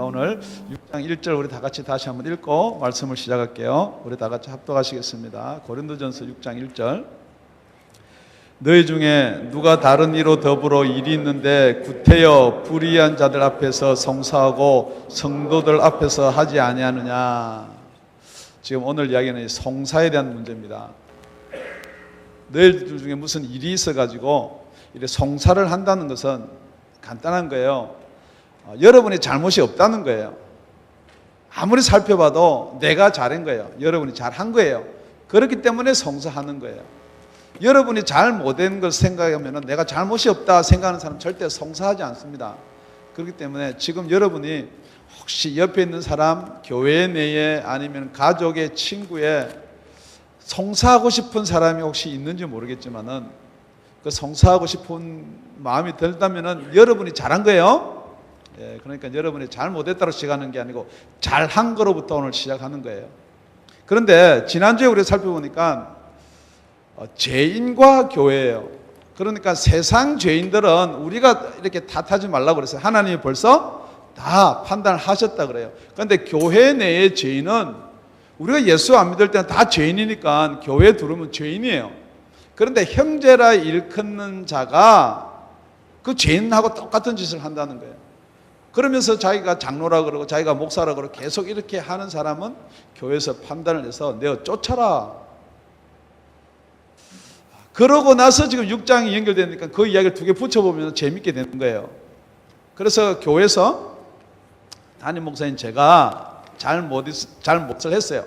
오늘 6장 1절 우리 다 같이 다시 한번 읽고 말씀을 시작할게요. 우리 다 같이 합독하시겠습니다. 고린도전서 6장 1절. 너희 중에 누가 다른 이로 더불어 일이 있는데 구태여 불의한 자들 앞에서 송사하고 성도들 앞에서 하지 아니하느냐. 지금 오늘 이야기는 송사에 대한 문제입니다. 너희들 중에 무슨 일이 있어가지고 이렇게 송사를 한다는 것은 간단한 거예요. 여러분이 잘못이 없다는 거예요. 아무리 살펴봐도 내가 잘한 거예요. 여러분이 잘한 거예요. 그렇기 때문에 송사하는 거예요. 여러분이 잘 못된 걸 생각하면 내가 잘못이 없다 생각하는 사람 절대 송사하지 않습니다. 그렇기 때문에 지금 여러분이 혹시 옆에 있는 사람, 교회 내에 아니면 가족의 친구에 송사하고 싶은 사람이 혹시 있는지 모르겠지만은 그 송사하고 싶은 마음이 들다면은 여러분이 잘한 거예요. 예, 그러니까 여러분이 잘 못했다고 시작하는 게 아니고 잘한 거로부터 오늘 시작하는 거예요. 그런데 지난주에 우리가 살펴보니까 죄인과 교회예요. 그러니까 세상 죄인들은 우리가 이렇게 탓하지 말라고 그랬어요. 하나님이 벌써 다 판단을 하셨다 그래요. 그런데 교회 내의 죄인은 우리가 예수 안 믿을 때는 다 죄인이니까 교회에 들어오면 죄인이에요. 그런데 형제라 일컫는 자가 그 죄인하고 똑같은 짓을 한다는 거예요. 그러면서 자기가 장로라 그러고 자기가 목사라 그러고 계속 이렇게 하는 사람은 교회에서 판단을 해서 내어 쫓아라. 그러고 나서 지금 6장이 연결되니까 그 이야기를 두 개 붙여보면 재밌게 되는 거예요. 그래서 교회에서 담임 목사님 제가 잘못을 했어요.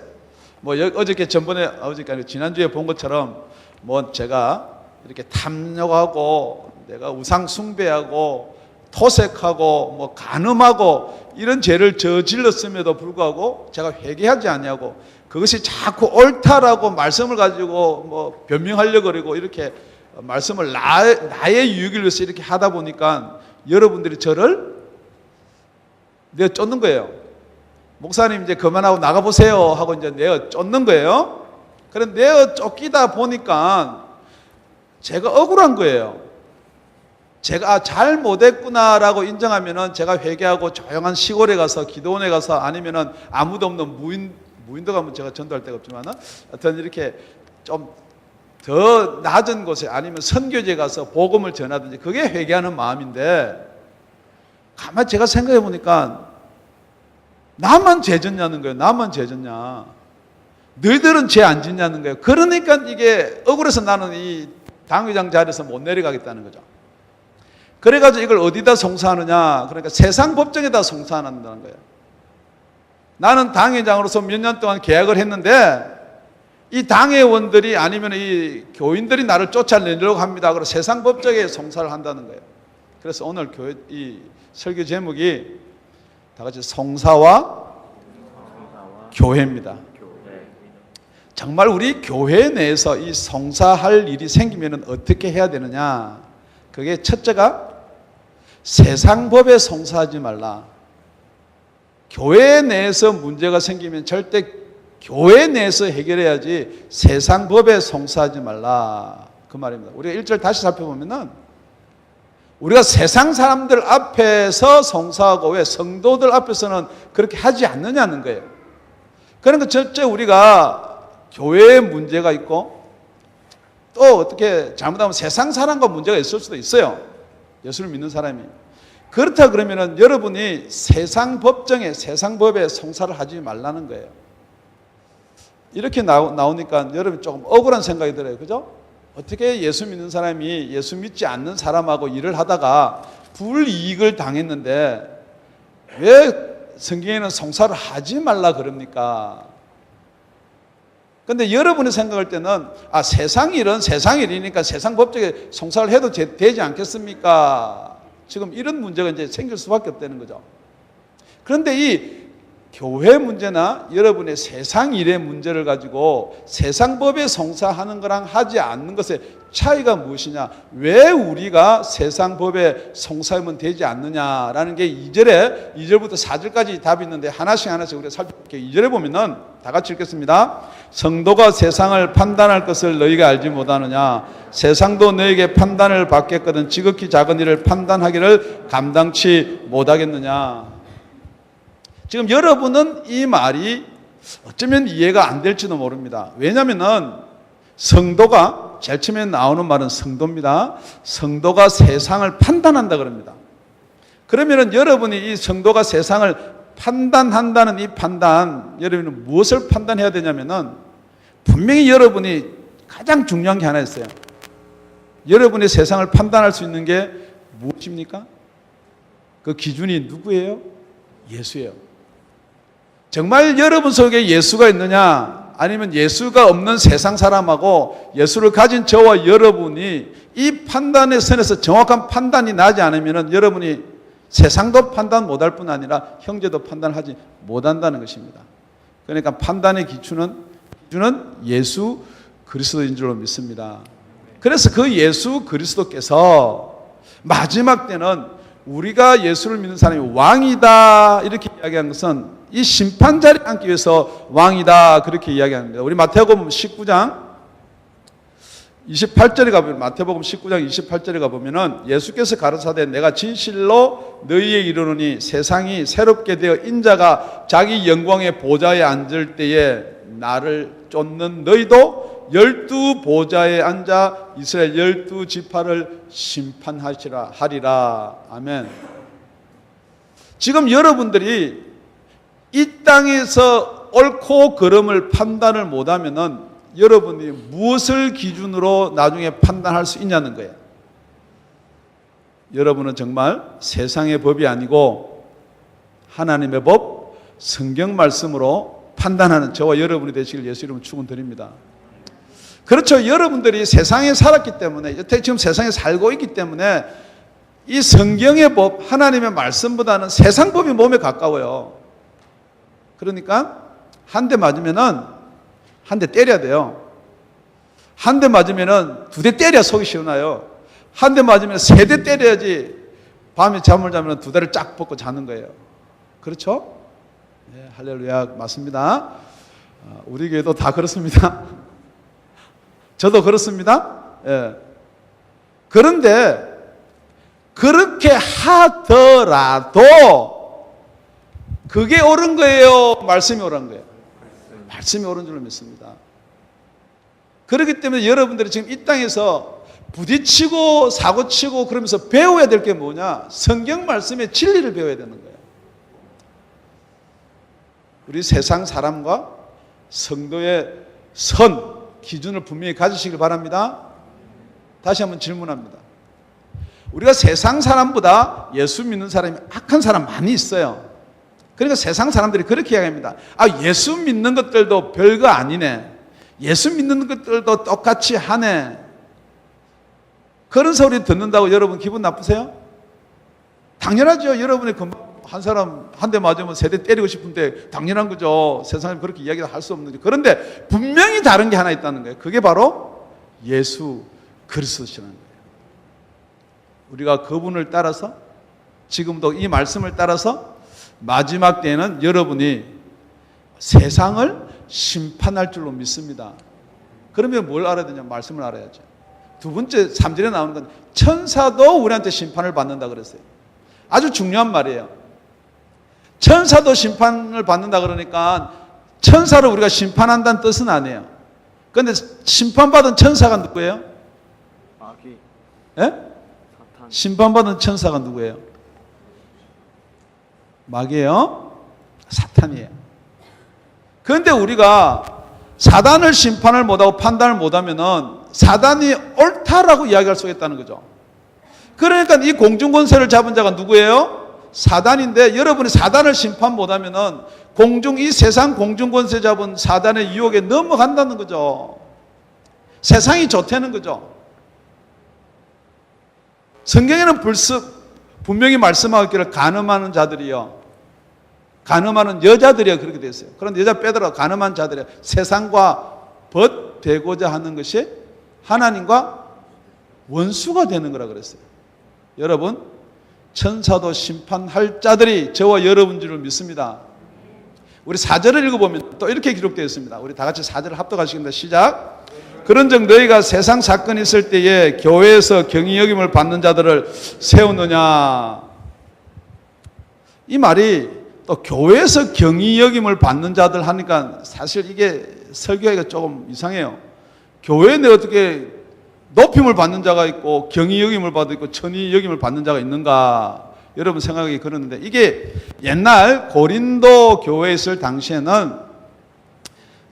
뭐 어저께 아니고 지난주에 본 것처럼 뭐 제가 이렇게 탐욕하고 내가 우상 숭배하고 토색하고 뭐 간음하고 이런 죄를 저질렀음에도 불구하고 제가 회개하지 않냐고 그것이 자꾸 옳다라고 말씀을 가지고 뭐 변명하려고 그러고 이렇게 말씀을 나의 유익을 위해서 이렇게 하다 보니까 여러분들이 저를 내어 쫓는 거예요. 목사님 이제 그만하고 나가보세요 하고 이제 내어 쫓는 거예요. 그런데 내어 쫓기다 보니까 제가 억울한 거예요. 제가 잘 못했구나라고 인정하면은 제가 회개하고 조용한 시골에 가서 기도원에 가서 아니면은 아무도 없는 무인도 가면 제가 전도할 데가 없지만은 하여튼 이렇게 좀 더 낮은 곳에 아니면 선교지에 가서 복음을 전하든지 그게 회개하는 마음인데 가만히 제가 생각해 보니까 나만 죄 짓냐는 거예요. 나만 죄 짓냐. 너희들은 죄 안 짓냐는 거예요. 그러니까 이게 억울해서 나는 이 당회장 자리에서 못 내려가겠다는 거죠. 그래가지고 이걸 어디다 송사하느냐. 그러니까 세상 법정에다 송사한다는 거예요. 나는 당회장으로서 몇 년 동안 계약을 했는데 이 당회원들이 아니면 이 교인들이 나를 쫓아내려고 합니다. 그래서 세상 법정에 송사를 한다는 거예요. 그래서 오늘 이 설교 제목이 다 같이 송사와 교회입니다. 정말 우리 교회 내에서 이 송사할 일이 생기면 어떻게 해야 되느냐. 그게 첫째가 세상 법에 송사하지 말라. 교회 내에서 문제가 생기면 절대 교회 내에서 해결해야지 세상 법에 송사하지 말라. 그 말입니다. 우리가 1절 다시 살펴보면은 우리가 세상 사람들 앞에서 송사하고 왜 성도들 앞에서는 그렇게 하지 않느냐는 거예요. 그러니까 첫째 우리가 교회에 문제가 있고 또 어떻게 잘못하면 세상 사람과 문제가 있을 수도 있어요. 예수를 믿는 사람이. 그렇다 그러면은 여러분이 세상 법정에 세상 법에 송사를 하지 말라는 거예요. 이렇게 나오니까 여러분이 조금 억울한 생각이 들어요. 그죠? 어떻게 예수 믿는 사람이 예수 믿지 않는 사람하고 일을 하다가 불이익을 당했는데 왜 성경에는 송사를 하지 말라 그럽니까? 근데 여러분이 생각할 때는 세상 일은 세상 일이니까 세상 법정에 송사를 해도 되지 않겠습니까? 지금 이런 문제가 이제 생길 수밖에 없다는 거죠. 그런데 이 교회 문제나 여러분의 세상 일의 문제를 가지고 세상 법에 송사하는 거랑 하지 않는 것의 차이가 무엇이냐? 왜 우리가 세상 법에 송사하면 되지 않느냐라는 게 2절부터 4절까지 답이 있는데 하나씩 우리가 살펴볼게요. 2절에 보면은 다 같이 읽겠습니다. 성도가 세상을 판단할 것을 너희가 알지 못하느냐? 세상도 너희에게 판단을 받겠거든 지극히 작은 일을 판단하기를 감당치 못하겠느냐? 지금 여러분은 이 말이 어쩌면 이해가 안 될지도 모릅니다. 왜냐하면은 성도가, 제일 처음에 나오는 말은 성도입니다. 성도가 세상을 판단한다 그럽니다. 그러면은 여러분이 이 성도가 세상을 판단한다는 이 판단, 여러분은 무엇을 판단해야 되냐면은 분명히 여러분이 가장 중요한 게 하나 있어요. 여러분이 세상을 판단할 수 있는 게 무엇입니까? 그 기준이 누구예요? 예수예요. 정말 여러분 속에 예수가 있느냐, 아니면 예수가 없는 세상 사람하고 예수를 가진 저와 여러분이 이 판단의 선에서 정확한 판단이 나지 않으면 여러분이 세상도 판단 못할 뿐 아니라 형제도 판단하지 못한다는 것입니다. 그러니까 판단의 기준은 예수 그리스도인 줄로 믿습니다. 그래서 그 예수 그리스도께서 마지막 때는 우리가 예수를 믿는 사람이 왕이다 이렇게 이야기한 것은 이 심판 자리에 앉기 위해서 왕이다 그렇게 이야기합니다. 우리 마태복음 19장 28절에 가보면, 마태복음 19장 28절에 가보면은 예수께서 가르치되 내가 진실로 너희에게 이르노니 세상이 새롭게 되어 인자가 자기 영광의 보좌에 앉을 때에 나를 쫓는 너희도 12 보좌에 앉아 이스라엘 12지파를 심판하리라. 아멘. 지금 여러분들이 이 땅에서 옳고 그름을 판단을 못하면은 여러분이 무엇을 기준으로 나중에 판단할 수 있냐는 거예요. 여러분은 정말 세상의 법이 아니고 하나님의 법, 성경 말씀으로 판단하는 저와 여러분이 되시길 예수 이름으로 축원드립니다. 그렇죠. 여러분들이 세상에 살았기 때문에, 여태 지금 세상에 살고 있기 때문에 이 성경의 법, 하나님의 말씀보다는 세상 법이 몸에 가까워요. 그러니까 한 대 맞으면은 한 대 때려야 돼요. 한 대 맞으면은 2대 때려야 속이 시원해요. 한 대 맞으면 3대 때려야지 밤에 잠을 자면 2대를 쫙 벗고 자는 거예요. 그렇죠? 네, 할렐루야, 맞습니다. 우리 교회도 다 그렇습니다. 저도 그렇습니다. 예. 그런데 그렇게 하더라도 그게 옳은 거예요? 말씀이 옳은 거예요? 말씀이 옳은 줄로 믿습니다. 그렇기 때문에 여러분들이 지금 이 땅에서 부딪히고 사고치고 그러면서 배워야 될 게 뭐냐? 성경 말씀의 진리를 배워야 되는 거예요. 우리 세상 사람과 성도의 선, 기준을 분명히 가지시길 바랍니다. 다시 한번 질문합니다. 우리가 세상 사람보다 예수 믿는 사람이 악한 사람 많이 있어요. 그러니까 세상 사람들이 그렇게 이야기합니다. 예수 믿는 것들도 별거 아니네. 예수 믿는 것들도 똑같이 하네. 그런 소리 듣는다고 여러분 기분 나쁘세요? 당연하죠. 여러분이 금방 한 사람 한 대 맞으면 3대 때리고 싶은데 당연한 거죠. 세상에 그렇게 이야기를 할 수 없는 거죠. 그런데 분명히 다른 게 하나 있다는 거예요. 그게 바로 예수 그리스도시라는 거예요. 우리가 그분을 따라서 지금도 이 말씀을 따라서 마지막 때에는 여러분이 세상을 심판할 줄로 믿습니다. 그러면 뭘 알아야 되냐? 말씀을 알아야죠. 두 번째 3절에 나오는 건 천사도 우리한테 심판을 받는다 그랬어요. 아주 중요한 말이에요. 천사도 심판을 받는다 그러니까 천사를 우리가 심판한다는 뜻은 아니에요. 그런데 심판받은 천사가 누구예요? 마귀. 예? 사탄. 심판받은 천사가 누구예요? 마귀예요? 사탄이에요. 그런데 우리가 사단을 심판을 못하고 판단을 못하면은 사단이 옳다라고 이야기할 수가 있다는 거죠. 그러니까 이 공중권세를 잡은 자가 누구예요? 사단인데 여러분이 사단을 심판 못하면은 이 세상 공중권세 잡은 사단의 유혹에 넘어간다는 거죠. 세상이 좋다는 거죠. 성경에는 분명히 말씀하기를 간음하는 자들이요, 간음하는 여자들이요 그렇게 되어 있어요. 그런데 여자 빼더라도 간음한 자들이요 세상과 벗되고자 하는 것이 하나님과 원수가 되는 거라 그랬어요. 여러분, 천사도 심판할 자들이 저와 여러분 줄을 믿습니다. 우리 4절을 읽어보면 또 이렇게 기록되어 있습니다. 우리 다 같이 4절을 합독하시겠습니다. 시작. 그런즉 너희가 세상 사건이 있을 때에 교회에서 경히 여김을 받는 자들을 세우느냐. 이 말이 또 교회에서 경의 여김을 받는 자들 하니까 사실 이게 설교하기가 조금 이상해요. 교회에 어떻게 높임을 받는 자가 있고 경의 여김을 받고 있고 천의 여김을 받는 자가 있는가? 여러분 생각이 그러는데 이게 옛날 고린도 교회에 있을 당시에는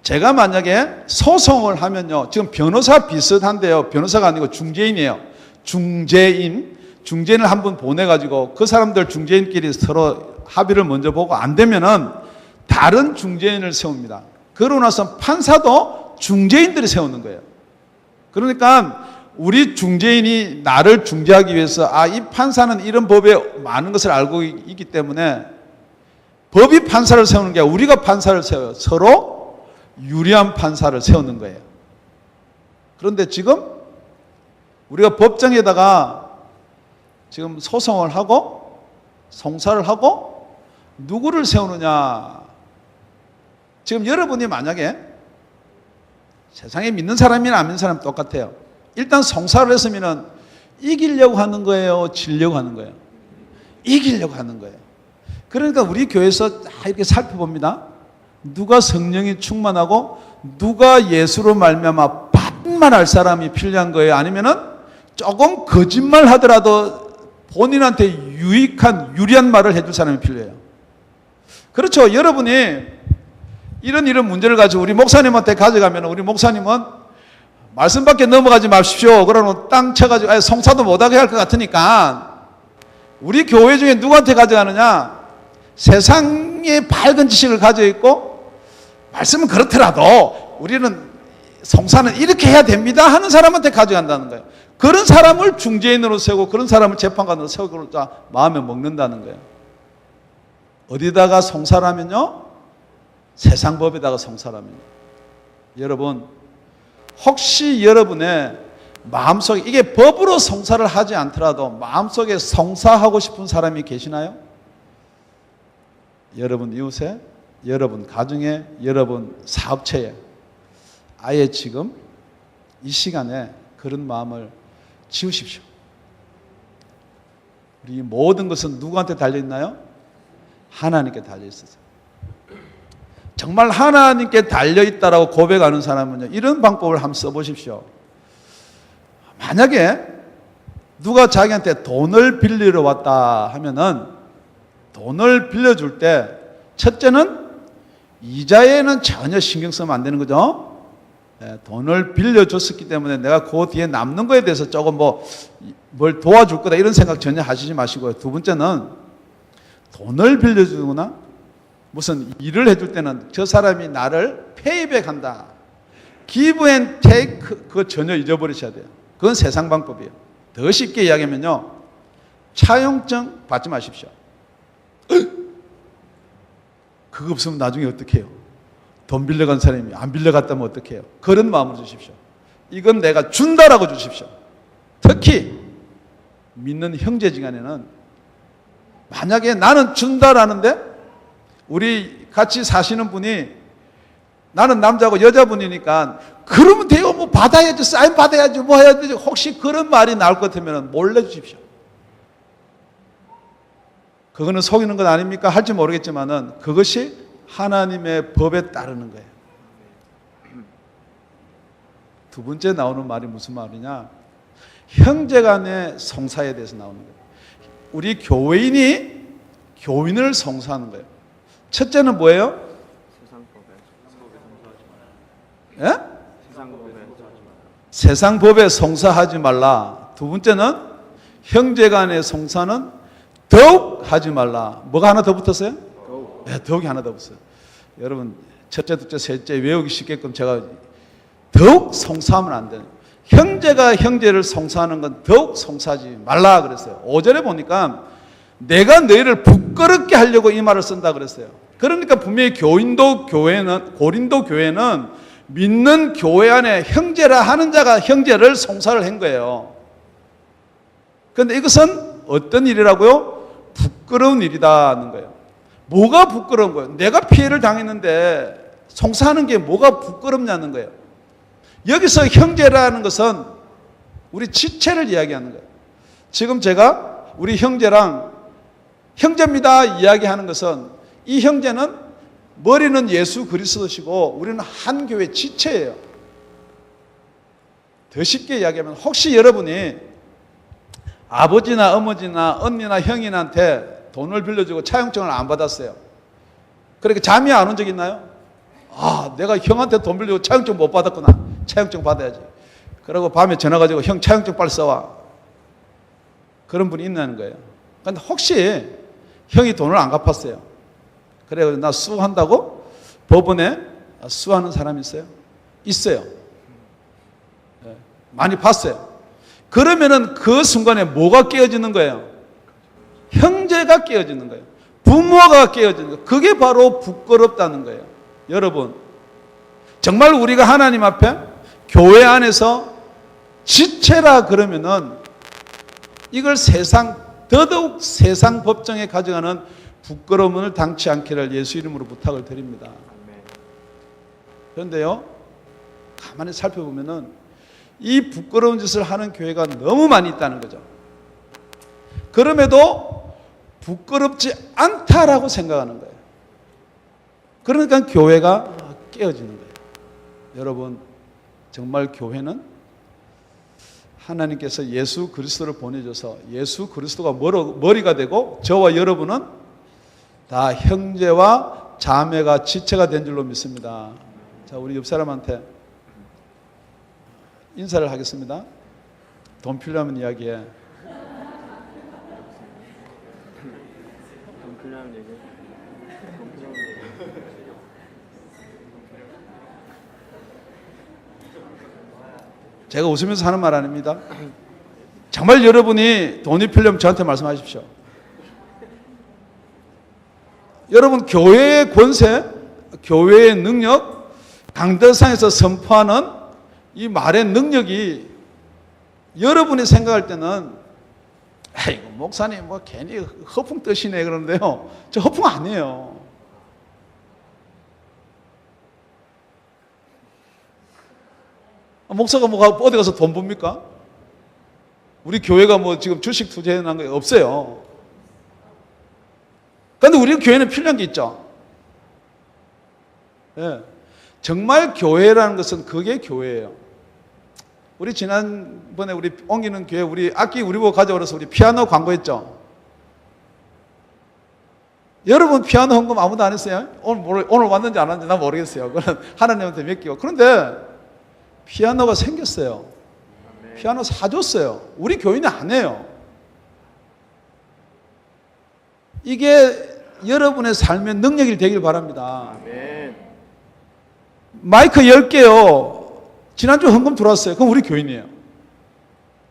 제가 만약에 소송을 하면요. 지금 변호사 비슷한데요. 변호사가 아니고 중재인이에요. 중재인을 한 분 보내가지고 그 사람들 중재인끼리 서로 합의를 먼저 보고 안 되면은 다른 중재인을 세웁니다. 그러고 나서 판사도 중재인들이 세우는 거예요. 그러니까 우리 중재인이 나를 중재하기 위해서 이 판사는 이런 법에 많은 것을 알고 있기 때문에 법이 판사를 세우는 게 아니라 우리가 판사를 세워요. 서로 유리한 판사를 세우는 거예요. 그런데 지금 우리가 법정에다가 지금 소송을 하고 송사를 하고 누구를 세우느냐. 지금 여러분이 만약에 세상에 믿는 사람이나 안 믿는 사람 똑같아요. 일단 송사를 했으면 이기려고 하는 거예요? 지려고 하는 거예요? 이기려고 하는 거예요. 그러니까 우리 교회에서 이렇게 살펴봅니다. 누가 성령이 충만하고 누가 예수로 말미암아 반말할 사람이 필요한 거예요? 아니면은 조금 거짓말 하더라도 본인한테 유리한 말을 해줄 사람이 필요해요. 그렇죠. 여러분이 이런 문제를 가지고 우리 목사님한테 가져가면 우리 목사님은 말씀밖에 넘어가지 마십시오. 그러면 땅 쳐가지고 송사도 못하게 할 것 같으니까 우리 교회 중에 누구한테 가져가느냐? 세상에 밝은 지식을 가지고 있고 말씀은 그렇더라도 우리는 송사는 이렇게 해야 됩니다 하는 사람한테 가져간다는 거예요. 그런 사람을 중재인으로 세우고 그런 사람을 재판관으로 세우고자 마음에 먹는다는 거예요. 어디다가 송사라면요? 세상 법에다가 송사라면요. 여러분 혹시 여러분의 마음속에 이게 법으로 송사를 하지 않더라도 마음속에 송사하고 싶은 사람이 계시나요? 여러분 이웃에, 여러분 가정에, 여러분 사업체에 아예 지금 이 시간에 그런 마음을 지우십시오. 우리 모든 것은 누구한테 달려있나요? 하나님께 달려있어요. 정말 하나님께 달려있다라고 고백하는 사람은요, 이런 방법을 한번 써보십시오. 만약에 누가 자기한테 돈을 빌리러 왔다 하면은 돈을 빌려줄 때 첫째는 이자에는 전혀 신경 쓰면 안 되는 거죠. 돈을 빌려줬었기 때문에 내가 그 뒤에 남는 거에 대해서 조금 뭘 도와줄 거다 이런 생각 전혀 하시지 마시고요. 두 번째는 돈을 빌려주거나 무슨 일을 해줄 때는 저 사람이 나를 페이백한다. give and take 그거 전혀 잊어버리셔야 돼요. 그건 세상 방법이에요. 더 쉽게 이야기하면요. 차용증 받지 마십시오. 그거 없으면 나중에 어떻게 해요? 돈 빌려간 사람이 안 빌려갔다면 어떻게 해요? 그런 마음을 주십시오. 이건 내가 준다라고 주십시오. 특히 믿는 형제지간에는 만약에 나는 준다라는데 우리 같이 사시는 분이 나는 남자고 여자분이니까 그러면 돼요. 뭐 받아야지, 사인 받아야지, 뭐 해야 되지. 혹시 그런 말이 나올 것 같으면 몰래 주십시오. 그거는 속이는 것 아닙니까? 할지 모르겠지만은 그것이 하나님의 법에 따르는 거예요. 두 번째 나오는 말이 무슨 말이냐? 형제간의 송사에 대해서 나오는 거예요. 우리 교인이 교인을 송사하는 거예요. 첫째는 뭐예요? 예? 세상 법에 송사하지 말라. 두 번째는 형제간의 송사는 더욱 하지 말라. 뭐가 하나 더 붙었어요? 네, 더욱이 하나 더 붙었어요. 여러분 첫째, 둘째, 셋째 외우기 쉽게끔 제가 더욱 송사하면 안 돼요. 형제가 형제를 송사하는 건 더욱 송사하지 말라 그랬어요. 5절에 보니까 내가 너희를 부끄럽게 하려고 이 말을 쓴다 그랬어요. 그러니까 분명히 고린도 교회는 믿는 교회 안에 형제라 하는 자가 형제를 송사를 한 거예요. 그런데 이것은 어떤 일이라고요? 부끄러운 일이다는 거예요. 뭐가 부끄러운 거예요? 내가 피해를 당했는데 송사하는 게 뭐가 부끄럽냐는 거예요. 여기서 형제라는 것은 우리 지체를 이야기하는 거예요. 지금 제가 우리 형제랑 형제입니다 이야기하는 것은 이 형제는 머리는 예수 그리스도시고 우리는 한 교회 지체예요. 더 쉽게 이야기하면 혹시 여러분이 아버지나 어머니나 언니나 형님한테 돈을 빌려주고 차용증을 안 받았어요. 그렇게 잠이 안 온 적 있나요? 아, 내가 형한테 돈 빌려주고 차용증 못 받았구나. 차용증 받아야지. 그러고 밤에 전화 가지고 형 차용증 빨리 써와. 그런 분이 있는 거예요. 근데 혹시 형이 돈을 안 갚았어요. 그래 나 수한다고 법원에 수하는 사람이 있어요? 있어요. 많이 봤어요. 그러면은 그 순간에 뭐가 깨어지는 거예요? 형제가 깨어지는 거예요. 부모가 깨어지는 거예요. 그게 바로 부끄럽다는 거예요. 여러분, 정말 우리가 하나님 앞에 교회 안에서 지체라 그러면은 이걸 더더욱 세상 법정에 가져가는 부끄러움을 당치 않기를 예수 이름으로 부탁을 드립니다. 그런데요, 가만히 살펴보면은 이 부끄러운 짓을 하는 교회가 너무 많이 있다는 거죠. 그럼에도 부끄럽지 않다라고 생각하는 거예요. 그러니까 교회가 깨어지는 거예요. 여러분, 정말 교회는 하나님께서 예수 그리스도를 보내줘서 예수 그리스도가 머리가 되고 저와 여러분은 다 형제와 자매가 지체가 된 줄로 믿습니다. 자, 우리 옆 사람한테 인사를 하겠습니다. 돈 필요하면 이야기해. 돈 필요하면 얘기해. 제가 웃으면서 하는 말 아닙니다. 정말 여러분이 돈이 필요하면 저한테 말씀하십시오. 여러분, 교회의 권세, 교회의 능력, 강대상에서 선포하는 이 말의 능력이 여러분이 생각할 때는 아이고 목사님 뭐 괜히 허풍 뜨시네 그러는데요. 저 허풍 아니에요. 목사가 뭐 어디 가서 돈 봅니까? 우리 교회가 뭐 지금 주식 투자해 놓은 게 없어요. 그런데 우리 교회는 필요한 게 있죠. 예. 정말 교회라는 것은 그게 교회예요. 우리 지난번에 우리 옮기는 교회 우리 악기 우리 보고 가져오라서 우리 피아노 광고했죠. 여러분 피아노 헌금 아무도 안 했어요? 오늘 왔는지 안 왔는지 난 모르겠어요. 그건 하나님한테 맡기고. 그런데 피아노가 생겼어요. 피아노 사줬어요. 우리 교인이 안 해요. 이게 여러분의 삶의 능력이 되길 바랍니다. 마이크 10개요. 지난주 헌금 들어왔어요. 그럼 우리 교인이에요.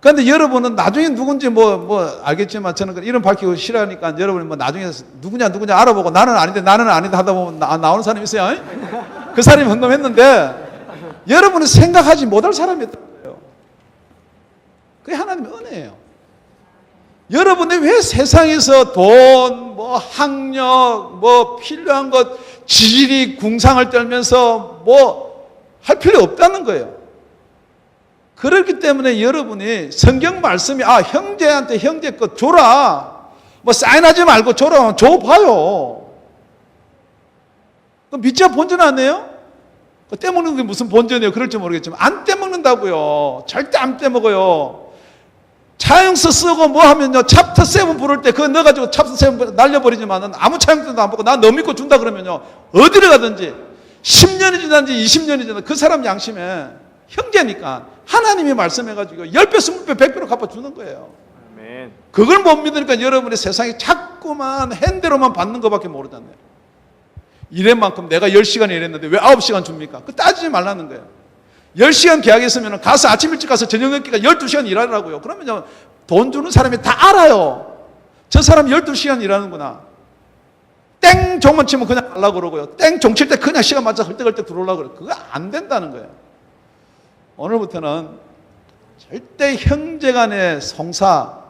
그런데 여러분은 나중에 누군지 뭐 알겠지만 저는 이름 밝히고 싫어하니까 여러분이 뭐 나중에 누구냐 알아보고 나는 아닌데 하다 보면 나오는 사람이 있어요. 그 사람이 헌금했는데 여러분은 생각하지 못할 사람이었던 거예요. 그게 하나님의 은혜예요. 여러분이 왜 세상에서 돈, 뭐 학력, 뭐 필요한 것, 지질이 궁상을 떨면서 뭐 할 필요 없다는 거예요. 그렇기 때문에 여러분이 성경 말씀이 형제한테 형제 것 줘라. 뭐 사인하지 말고 줘라. 줘봐요. 그럼 믿자 본전 아니에요? 떼먹는 게 무슨 본전이에요? 그럴지 모르겠지만 안 떼먹는다고요. 절대 안 떼먹어요. 차용서 쓰고 뭐 하면요 챕터 7 부를 때 그거 넣어가지고 챕터 7 날려버리지만은 아무 차용서도 안 받고 나 너 믿고 준다 그러면요 어디를 가든지 10년이 지난지 20년이 지난 그 사람 양심에 형제니까 하나님이 말씀해가지고 10배, 20배, 100배로 갚아주는 거예요. 아멘. 그걸 못 믿으니까 여러분의 세상에 자꾸만 핸대로만 받는 것밖에 모르잖아요. 일했만큼 내가 10시간 일했는데 왜 9시간 줍니까? 그 따지지 말라는 거예요. 10시간 계약했으면 가서 아침 일찍 가서 저녁 늦게까지 12시간 일하라고요. 그러면 돈 주는 사람이 다 알아요. 저 사람 12시간 일하는구나. 땡 종만 치면 그냥 가려고 그러고요. 땡 종 칠 때 그냥 시간 맞춰 헐떡헐떡 들어오려고 그래요. 그거 안 된다는 거예요. 오늘부터는 절대 형제간의 송사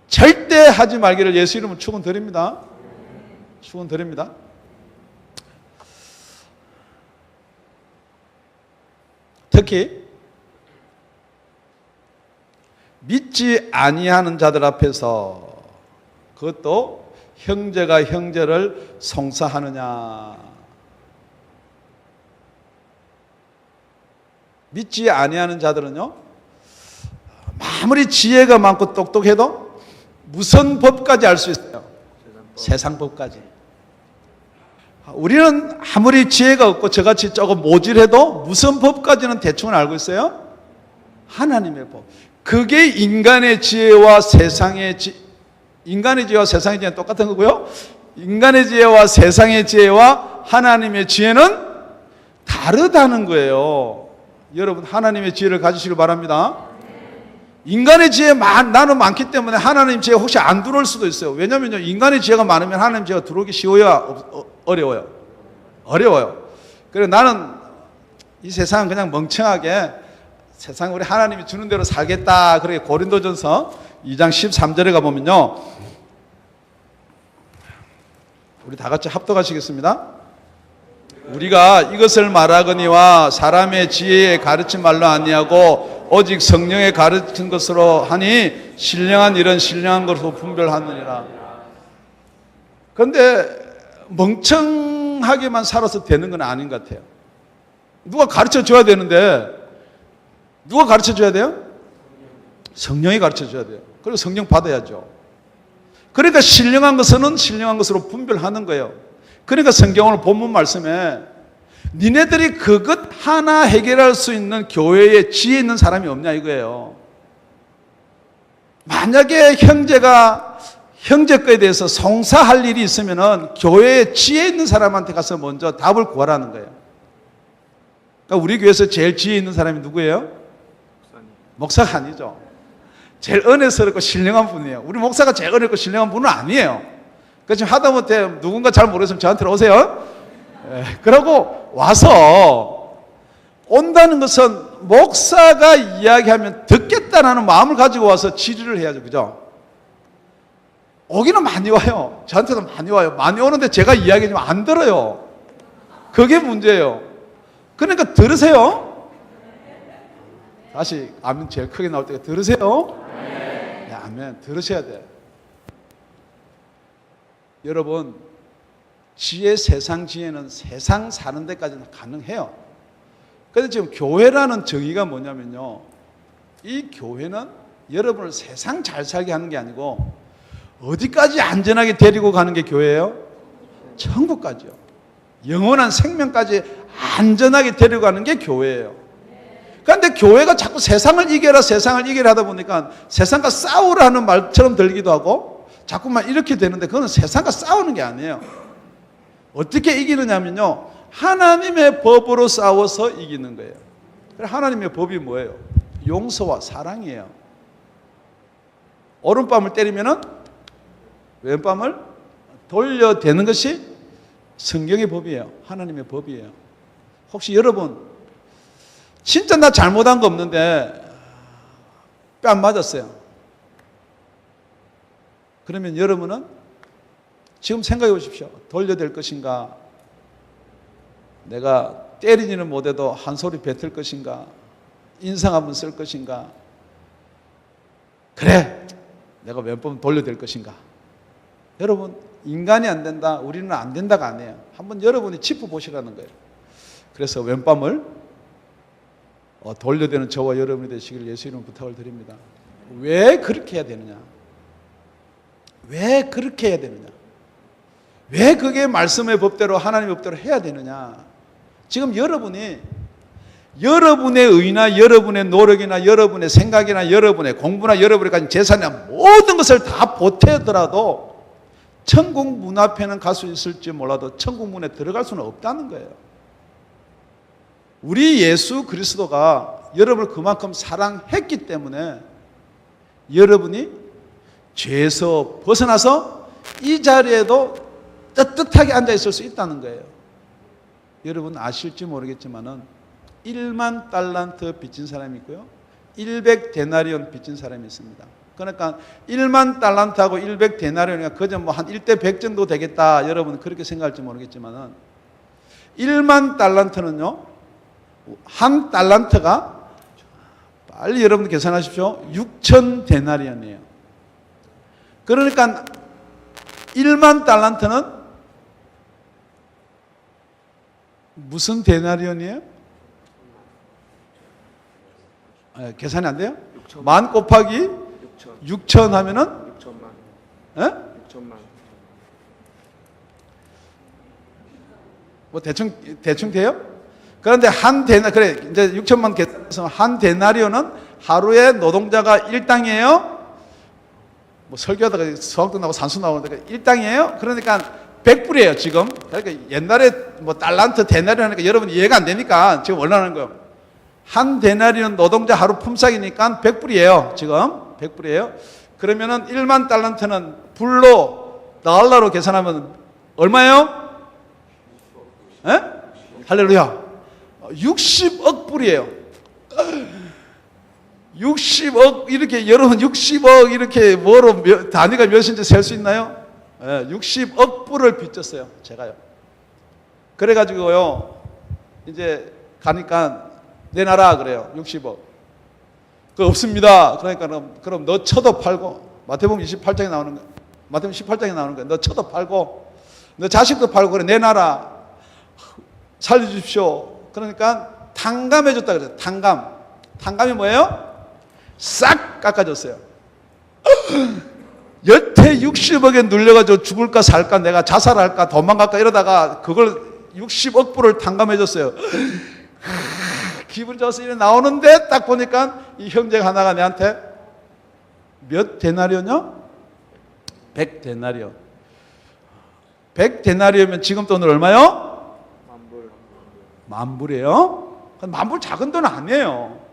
절대 하지 말기를 예수 이름으로 축원드립니다. 축원드립니다. 특히 믿지 아니하는 자들 앞에서 그것도 형제가 형제를 송사하느냐. 믿지 아니하는 자들은요, 아무리 지혜가 많고 똑똑해도 무슨 법까지 알 수 있어요? 세상 법까지. 우리는 아무리 지혜가 없고 저같이 조금 모질해도 무슨 법까지는 대충 알고 있어요? 하나님의 법. 그게 인간의 지혜와 세상의 인간의 지혜와 세상의 지혜는 똑같은 거고요. 인간의 지혜와 세상의 지혜와 하나님의 지혜는 다르다는 거예요. 여러분, 하나님의 지혜를 가지시길 바랍니다. 인간의 지혜 나는 많기 때문에 하나님 지혜 혹시 안 들어올 수도 있어요. 왜냐면요, 인간의 지혜가 많으면 하나님 지혜가 들어오기 쉬워요? 어려워요? 어려워요. 그래서 나는 이 세상은 그냥 멍청하게 세상 우리 하나님이 주는 대로 살겠다. 그렇게 고린도전서 2장 13절에 가보면요, 우리 다 같이 합독하시겠습니다. 우리가 이것을 말하거니와 사람의 지혜에 가르친 말로 아니하고 오직 성령의 가르친 것으로 하니 신령한 일은 신령한 것으로 분별하느니라. 그런데 멍청하게만 살아서 되는 건 아닌 것 같아요. 누가 가르쳐 줘야 되는데, 누가 가르쳐 줘야 돼요? 성령이 가르쳐 줘야 돼요. 그리고 성령 받아야죠. 그러니까 신령한 것은 신령한 것으로 분별하는 거예요. 그러니까 성경을 본문 말씀에 니네들이 그것 하나 해결할 수 있는 교회에 지혜 있는 사람이 없냐 이거예요. 만약에 형제가 형제 거에 대해서 송사할 일이 있으면은 교회에 지혜 있는 사람한테 가서 먼저 답을 구하라는 거예요. 그러니까 우리 교회에서 제일 지혜 있는 사람이 누구예요? 목사가 아니죠. 제일 은혜스럽고 신령한 분이에요. 우리 목사가 제일 은혜스럽고 신령한 분은 아니에요. 그러니까 지금 하다못해 누군가 잘 모르겠으면 저한테 오세요. 그러고 와서 온다는 것은 목사가 이야기하면 듣겠다는 마음을 가지고 와서 질의를 해야죠. 그죠? 오기는 많이 와요. 저한테도 많이 와요. 많이 오는데 제가 이야기하면 안 들어요. 그게 문제예요. 그러니까 들으세요. 다시 아멘 제일 크게 나올 때가 들으세요. 네, 아멘. 들으셔야 돼. 여러분, 지혜, 세상 지혜는 세상 사는 데까지는 가능해요. 그런데 지금 교회라는 정의가 뭐냐면요, 이 교회는 여러분을 세상 잘 살게 하는 게 아니고 어디까지 안전하게 데리고 가는 게 교회예요? 천국까지요. 영원한 생명까지 안전하게 데리고 가는 게 교회예요. 그런데 교회가 자꾸 세상을 이겨라 하다 보니까 세상과 싸우라는 말처럼 들리기도 하고 자꾸만 이렇게 되는데 그건 세상과 싸우는 게 아니에요. 어떻게 이기느냐면요, 하나님의 법으로 싸워서 이기는 거예요. 하나님의 법이 뭐예요? 용서와 사랑이에요. 오른밤을 때리면은 왼밤을 돌려대는 것이 성경의 법이에요. 하나님의 법이에요. 혹시 여러분 진짜 나 잘못한 거 없는데 뺨 맞았어요. 그러면 여러분은 지금 생각해 보십시오. 돌려댈 것인가? 내가 때리지는 못해도 한 소리 뱉을 것인가? 인상 한번 쓸 것인가? 그래, 내가 몇 번 돌려댈 것인가? 여러분, 인간이 안 된다, 우리는 안 된다가 아니에요. 한번 여러분이 짚어보시라는 거예요. 그래서 왼밤을 돌려대는 저와 여러분이 되시기를 예수 이름으로 부탁을 드립니다. 왜 그렇게 해야 되느냐? 왜 그렇게 해야 되느냐? 왜 그게 말씀의 법대로 하나님의 법대로 해야 되느냐? 지금 여러분이 여러분의 의나 여러분의 노력이나 여러분의 생각이나 여러분의 공부나 여러분의 가진 재산이나 모든 것을 다 보태더라도 천국 문 앞에는 갈 수 있을지 몰라도 천국 문에 들어갈 수는 없다는 거예요. 우리 예수 그리스도가 여러분을 그만큼 사랑했기 때문에 여러분이 죄에서 벗어나서 이 자리에도 떳떳하게 앉아 있을 수 있다는 거예요. 여러분 아실지 모르겠지만은 1만 달란트 빚진 사람이 있고요, 100데나리온 빚진 사람이 있습니다. 그러니까 1만 달란트하고 100데나리온이니까 그저 뭐 한 1대 100 정도 되겠다, 여러분 그렇게 생각할지 모르겠지만은 1만 달란트는요, 한 달란트가 빨리 여러분들 계산하십시오. 6천 데나리온이에요. 그러니까 1만 달란트는 무슨 데나리온이에요? 계산이 안 돼요? 6천. 만 곱하기 6천 하면은 6천만. 예? 6천만. 뭐 대충 돼요? 그런데 그래 이제 6천만 계산해서 한 데나리온은 하루에 노동자가 일당이에요. 뭐 설교하다가 수학도 나오고 산수 나오는데 일당이에요. 그러니까 100불이에요 지금. 그러니까 옛날에 뭐 달란트 데나리온 하니까 여러분 이해가 안 되니까 지금 원하는 거예요. 한 데나리온 노동자 하루 품삯이니까 100불이에요 지금. 100불이에요. 그러면은 1만 달란트는 불로 달러로 계산하면 얼마예요? 에? 할렐루야. 60억 불이에요. 60억 이렇게 여러분 60억 이렇게 뭐로 단위가 몇인지 셀 수 있나요? 60억 불을 빚졌어요. 제가요. 그래가지고요 이제 가니까 내놔라 그래요. 60억. 그 없습니다. 그러니까 그럼 너 쳐도 팔고 마태복음 28장에 나오는 거예요. 마태복음 18장에 나오는 거예요. 너 쳐도 팔고 너 자식도 팔고 그래 내놔라. 살려주십시오. 그러니까 탕감해줬다 그래요. 탕감이 뭐예요? 싹 깎아줬어요. 여태 60억에 눌려가지고 죽을까 살까 내가 자살할까 도망갈까 이러다가 그걸 60억 불을 탕감해줬어요. 기분 좋아서 이래 나오는데 딱 보니까 이 형제가 하나가 내한테 몇 데나리온이요? 100데나리온. 100데나리온이면 지금 돈은 얼마요? 만불이에요? 만불 작은 돈 아니에요.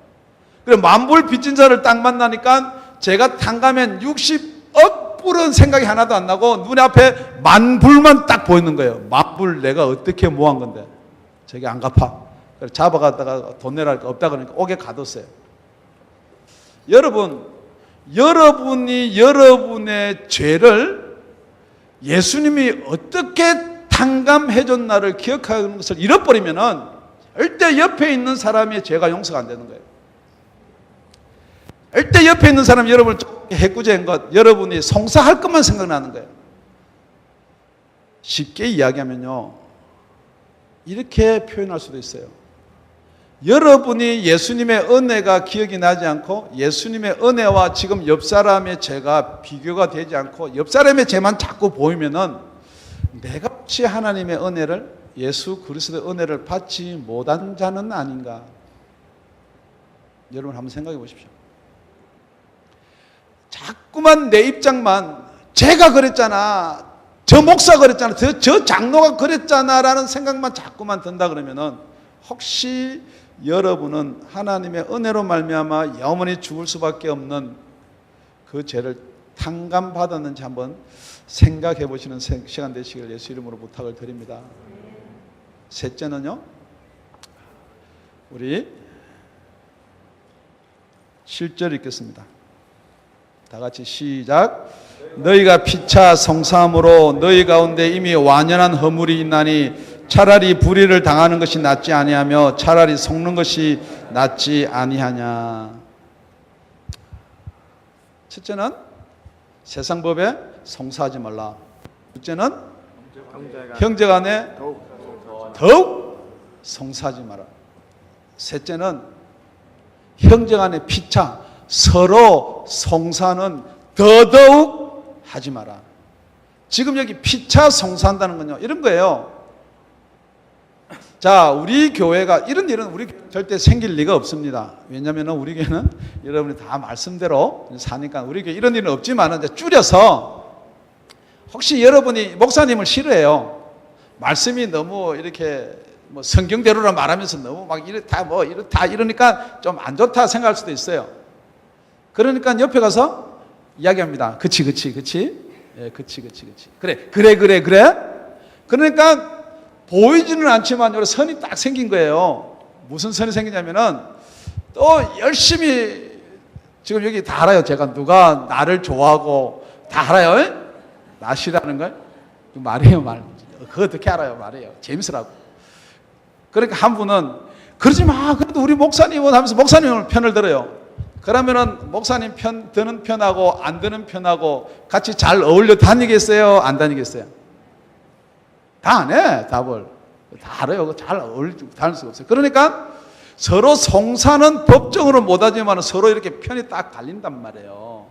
그래 만불 빚진 자를 딱 만나니까 제가 탕감한 60억 불은 생각이 하나도 안 나고 눈에 앞에 만불만 딱 보이는 거예요. 만불 내가 어떻게 모은 건데 저게 안 갚아. 그래 잡아가다가 돈 내라니까 없다 그러니까 옥에 가뒀어요. 여러분이 여러분의 죄를 예수님이 어떻게 탕감해 줬나를 기억하는 것을 잃어버리면은 절대 옆에 있는 사람의 죄가 용서가 안 되는 거예요. 절대 옆에 있는 사람이 여러분을 해꾸제한 것, 여러분이 송사할 것만 생각나는 거예요. 쉽게 이야기하면요, 이렇게 표현할 수도 있어요. 여러분이 예수님의 은혜가 기억이 나지 않고 예수님의 은혜와 지금 옆 사람의 죄가 비교가 되지 않고 옆 사람의 죄만 자꾸 보이면은 내가 혹시 하나님의 은혜를 예수 그리스도의 은혜를 받지 못한 자는 아닌가? 여러분 한번 생각해 보십시오. 자꾸만 내 입장만 제가 그랬잖아, 저 목사 그랬잖아, 저 장로가 그랬잖아라는 생각만 자꾸만 든다 그러면은 혹시 여러분은 하나님의 은혜로 말미암아 영원히 죽을 수밖에 없는 그 죄를 탕감받았는지 한번 생각해 보시는 시간 되시길 예수 이름으로 부탁을 드립니다. 셋째는요, 우리 7절 읽겠습니다. 다 같이 시작. 너희가 피차 성삼으로 너희 가운데 이미 완연한 허물이 있나니 차라리 불의를 당하는 것이 낫지 아니하며 차라리 속는 것이 낫지 아니하냐. 첫째는 세상 법에 송사하지 말라. 둘째는 형제간에 더욱 송사하지 마라. 셋째는 형제간에 피차 서로 송사는 더더욱 하지 마라. 지금 여기 피차 송사한다는 건요 이런 거예요. 자, 우리 교회가 이런 일은 우리 절대 생길 리가 없습니다. 왜냐하면 우리 교회는 여러분이 다 말씀대로 사니까 우리 교회 이런 일은 없지만 이제 줄여서 혹시 여러분이 목사님을 싫어해요. 말씀이 너무 이렇게 뭐 성경대로라 말하면서 너무 막 이렇다 이러니까 좀 안 좋다 생각할 수도 있어요. 그러니까 옆에 가서 이야기합니다. 그치. 예, 그치. 그래. 그러니까 보이지는 않지만 여기 선이 딱 생긴 거예요. 무슨 선이 생기냐면은 또 열심히 지금 여기 다 알아요. 제가 누가 나를 좋아하고 다 알아요. 나 싫어하는 걸 말해요. 그거 어떻게 알아요? 말해요. 재밌으라고. 그러니까 한 분은 그러지 마. 그래도 우리 목사님은 하면서 목사님을 편을 들어요. 그러면은 목사님 편 드는 편하고 안 드는 편하고 같이 잘 어울려 다니겠어요? 안 다니겠어요? 다 안 해, 답을. 다 알아요. 잘 어울려 다닐 수가 없어요. 그러니까 서로 송사는 법정으로 못하지만 서로 이렇게 편이 딱 갈린단 말이에요.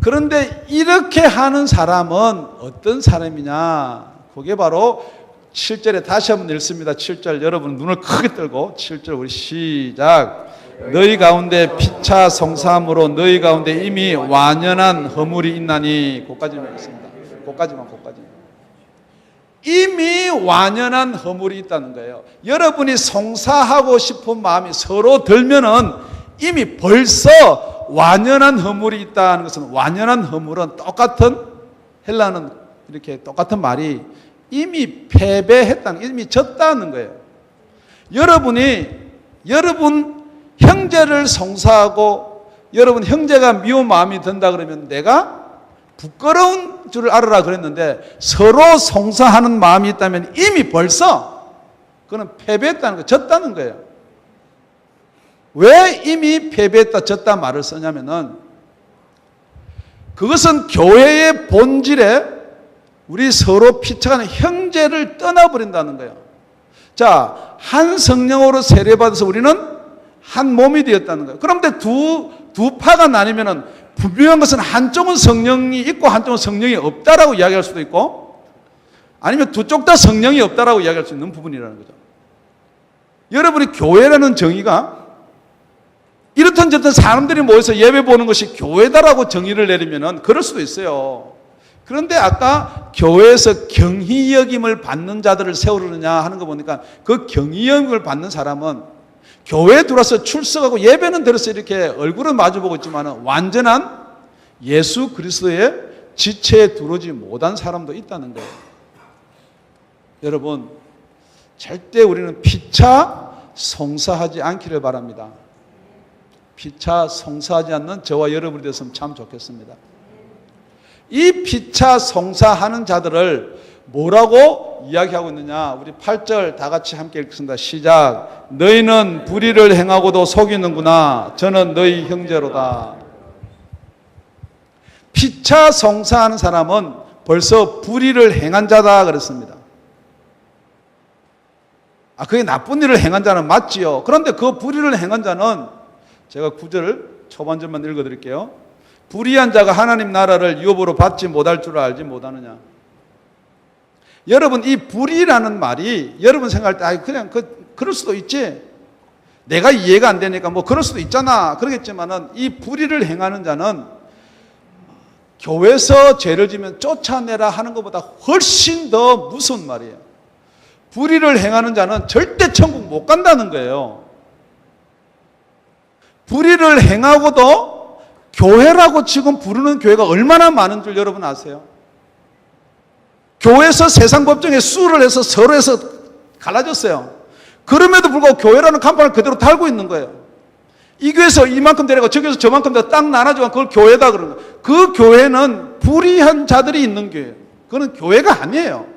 그런데 이렇게 하는 사람은 어떤 사람이냐? 그게 바로 7절에 다시 한번 읽습니다. 7절 여러분 눈을 크게 뜨고 7절 우리 시작. 너희 가운데 피차 성사함으로 너희 가운데 이미 완연한 허물이 있나니. 그까지만 있습니다. 그까지만. 이미 완연한 허물이 있다는 거예요. 여러분이 송사하고 싶은 마음이 서로 들면은 이미 벌써 완연한 허물이 있다는 것은, 완연한 허물은 똑같은, 헬라는 이렇게 똑같은 말이 이미 패배했다는, 이미 졌다는 거예요. 여러분 형제를 송사하고 여러분 형제가 미운 마음이 든다 그러면 내가 부끄러운 줄 알아라 그랬는데, 서로 송사하는 마음이 있다면 이미 벌써 그는 패배했다는 거예요. 졌다는 거예요. 왜 이미 패배했다, 졌다 말을 쓰냐면은, 그것은 교회의 본질에 우리 서로 피차가는 형제를 떠나버린다는 거예요. 자, 한 성령으로 세례받아서 우리는 한 몸이 되었다는 거예요. 그런데 두 파가 나뉘면은 분명한 것은 한쪽은 성령이 있고 한쪽은 성령이 없다라고 이야기할 수도 있고, 아니면 두 쪽 다 성령이 없다라고 이야기할 수 있는 부분이라는 거죠. 여러분이 교회라는 정의가 이렇든 저렇든 사람들이 모여서 예배 보는 것이 교회다라고 정의를 내리면은 그럴 수도 있어요. 그런데 아까 교회에서 경희 여김을 받는 자들을 세우느냐 하는 거 보니까, 그 경희 여김을 받는 사람은 교회에 들어와서 출석하고 예배는 들어서 이렇게 얼굴은 마주보고 있지만 완전한 예수 그리스도의 지체에 들어오지 못한 사람도 있다는 거예요. 여러분, 절대 우리는 피차 송사하지 않기를 바랍니다. 피차 송사하지 않는 저와 여러분이 되었으면 참 좋겠습니다. 이 피차 송사하는 자들을 뭐라고 이야기하고 있느냐? 우리 8절 다 같이 함께 읽겠습니다. 시작. 너희는 불의를 행하고도 속이는구나. 저는 너희 형제로다. 피차 송사하는 사람은 벌써 불의를 행한 자다 그랬습니다. 그게 나쁜 일을 행한 자는 맞지요. 그런데 그 불의를 행한 자는, 제가 9절 초반절만 읽어드릴게요. 불의한 자가 하나님 나라를 유업으로 받지 못할 줄 알지 못하느냐. 여러분, 이 불의라는 말이 여러분 생각할 때 그냥 그럴 수도 있지, 내가 이해가 안 되니까 뭐 그럴 수도 있잖아 그러겠지만은, 이 불의를 행하는 자는 교회에서 죄를 지면 쫓아내라 하는 것보다 훨씬 더 무서운 말이에요. 불의를 행하는 자는 절대 천국 못 간다는 거예요. 불의를 행하고도 교회라고 지금 부르는 교회가 얼마나 많은 줄 여러분 아세요? 교회에서 세상 법정에 수를 해서 서로 해서 갈라졌어요. 그럼에도 불구하고 교회라는 간판을 그대로 달고 있는 거예요. 이 교회에서 이만큼 데리고 저기에서 저만큼 딱 나눠주고 그걸 교회다 그러는 거예요. 그 교회는 불의한 자들이 있는 교회예요. 그건 교회가 아니에요.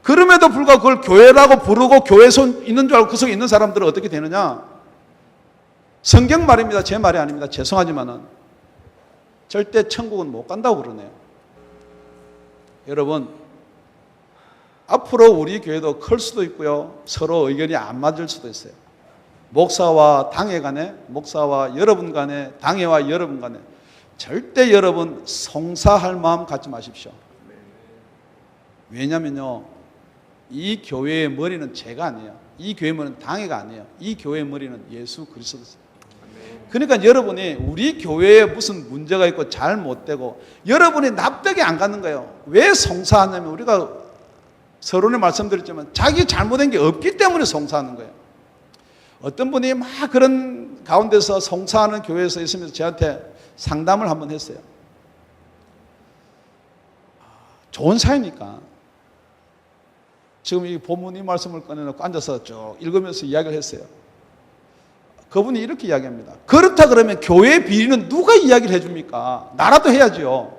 그럼에도 불구하고 그걸 교회라고 부르고 교회에 있는 줄 알고 그 속에 있는 사람들은 어떻게 되느냐? 성경 말입니다. 제 말이 아닙니다. 죄송하지만은 절대 천국은 못 간다고 그러네요. 여러분, 앞으로 우리 교회도 클 수도 있고요, 서로 의견이 안 맞을 수도 있어요. 목사와 당회 간에, 목사와 여러분 간에, 당회와 여러분 간에 절대 여러분 송사할 마음 갖지 마십시오. 왜냐면요, 이 교회의 머리는 제가 아니에요. 이 교회의 머리는 당회가 아니에요. 이 교회의 머리는 예수 그리스도입니다. 그러니까 여러분이 우리 교회에 무슨 문제가 있고 잘못되고 여러분이 납득이 안 가는 거예요. 왜 송사하냐면, 우리가 서론에 말씀드렸지만 자기 잘못된 게 없기 때문에 송사하는 거예요. 어떤 분이 막 그런 가운데서 송사하는 교회에서 있으면서 저한테 상담을 한번 했어요. 좋은 사이니까 지금 이 본문 이 말씀을 꺼내놓고 앉아서 쭉 읽으면서 이야기를 했어요. 그분이 이렇게 이야기합니다. 그렇다 그러면 교회 비리는 누가 이야기를 해줍니까? 나라도 해야죠.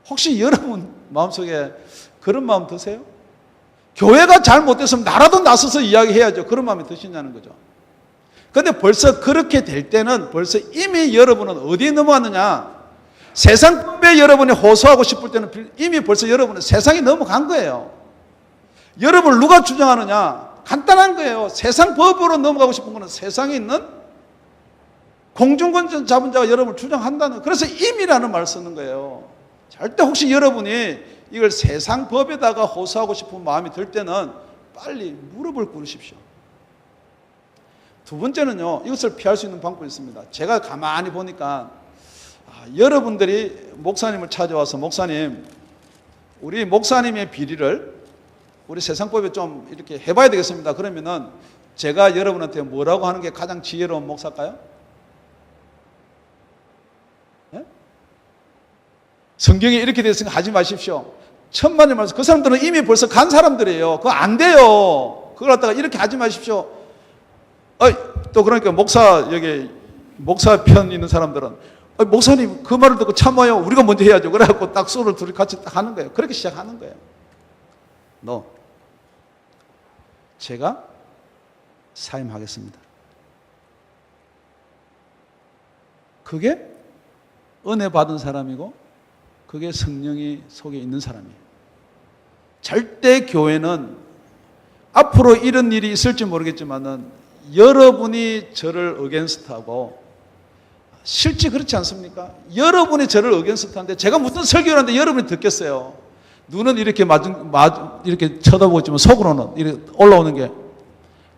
혹시 여러분 마음속에 그런 마음 드세요? 교회가 잘못됐으면 나라도 나서서 이야기해야죠. 그런 마음이 드시냐는 거죠. 근데 벌써 그렇게 될 때는 벌써 이미 여러분은 어디에 넘어갔느냐? 세상법에 여러분이 호소하고 싶을 때는 이미 벌써 여러분은 세상에 넘어간 거예요. 여러분을 누가 주장하느냐? 간단한 거예요. 세상 법으로 넘어가고 싶은 거는 세상에 있는 공중권 잡은 자가 여러분을 주장한다는, 그래서 임이라는 말을 쓰는 거예요. 절대 혹시 여러분이 이걸 세상 법에다가 호소하고 싶은 마음이 들 때는 빨리 무릎을 꿇으십시오. 두 번째는요, 이것을 피할 수 있는 방법이 있습니다. 제가 가만히 보니까 여러분들이 목사님을 찾아와서 목사님, 우리 목사님의 비리를 우리 세상법에 좀 이렇게 해봐야 되겠습니다. 그러면은 제가 여러분한테 뭐라고 하는 게 가장 지혜로운 목사일까요? 네? 성경에 이렇게 되어 있으니까 하지 마십시오. 천만의 말씀. 그 사람들은 이미 벌써 간 사람들이에요. 그거 안 돼요. 그걸 갖다가 이렇게 하지 마십시오. 또 그러니까 목사 편 있는 사람들은 목사님 그 말을 듣고 참아요. 우리가 먼저 해야죠. 그래갖고 딱 소를 둘이 같이 딱 하는 거예요. 그렇게 시작하는 거예요. 제가 사임하겠습니다. 그게 은혜 받은 사람이고 그게 성령이 속에 있는 사람이에요. 절대 교회는 앞으로 이런 일이 있을지 모르겠지만은 여러분이 저를 어게인스트하고, 실제 그렇지 않습니까? 여러분이 저를 어게인스트하는데 제가 무슨 설교를 하는데 여러분이 듣겠어요. 눈은 이렇게 이렇게 쳐다보고 있지만 속으로는 이렇게 올라오는 게